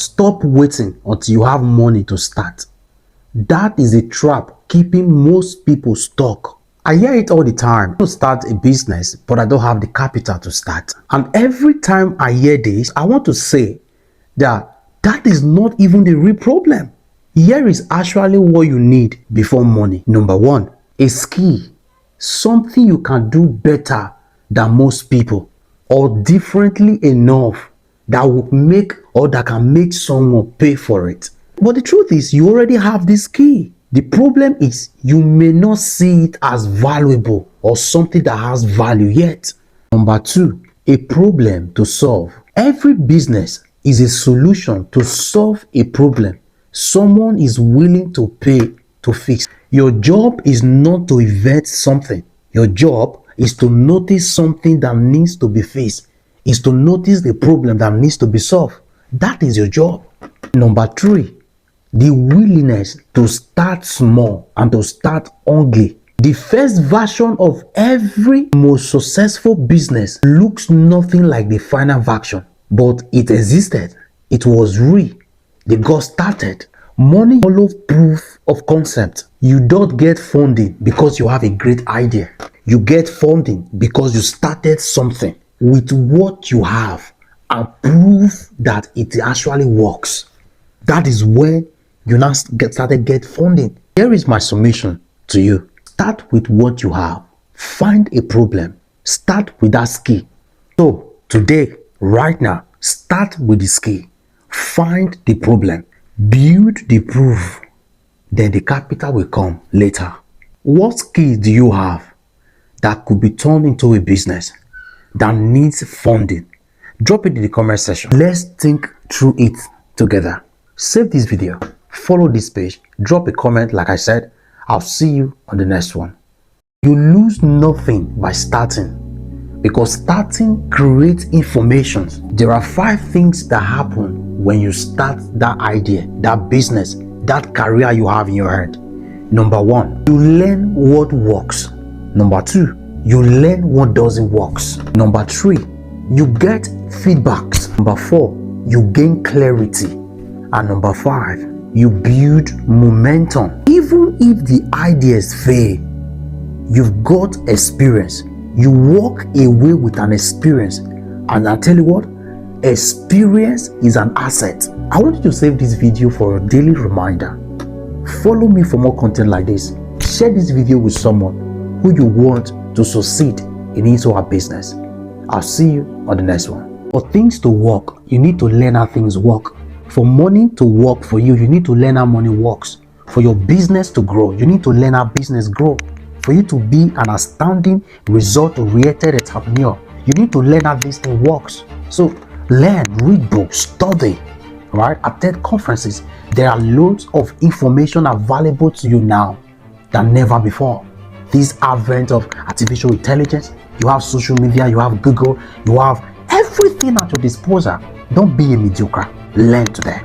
Stop waiting until you have money to start. That is a trap keeping most people stuck. I hear it all the time. I want to start a business, but I don't have the capital to start. And every time I hear this, I want to say that is not even the real problem. Here is actually what you need before money. Number one, a skill. Something you can do better than most people, or differently enough that will make or that can make someone pay for it. But the truth is, you already have this skill. The problem is you may not see it as valuable or something that has value yet. Number two, a problem to solve. Every business is a solution to solve a problem someone is willing to pay to fix. Your job is not to invent something. Your job is to notice something that needs to be fixed, is to notice the problem that needs to be solved. That is your job. Number three, the willingness to start small and to start ugly. The first version of every most successful business looks nothing like the final version, but it existed. It was real. They got started. Money follows proof of concept. You don't get funding because you have a great idea. You get funding because you started something with what you have and prove that it actually works. That is when you now get funding. Here is my submission to you. Start with what you have. Find a problem. Start with that skill. So today, right now, start with the skill. Find the problem. Build the proof. Then the capital will come later. What skill do you have that could be turned into a business that needs funding? Drop it in the comment section. Let's think through it together. Save this video. Follow this page. Drop a comment. Like I said, I'll see you on the next one. You lose nothing by starting, because starting creates information. There are 5 things that happen when you start that idea, that business, that career you have in your head. Number 1, you learn what works. Number 2, you learn what doesn't work. Number 3, you get feedbacks. Number 4, you gain clarity. And number 5, you build momentum. Even if the ideas fail, you've got experience. You walk away with an experience. And I tell you what, experience is an asset. I want you to save this video for a daily reminder. Follow me for more content like this. Share this video with someone who you want to succeed in his or her business. I'll see you on the next one. For things to work, you need to learn how things work. For money to work for you, you need to learn how money works. For your business to grow, you need to learn how business grows. For you to be an outstanding result-oriented entrepreneur, you need to learn how this thing works. So learn, read books, study, right? Attend conferences. There are loads of information available to you now than never before. This advent of artificial intelligence, you have social media, you have Google, you have everything at your disposal. Don't be a mediocre. Learn today.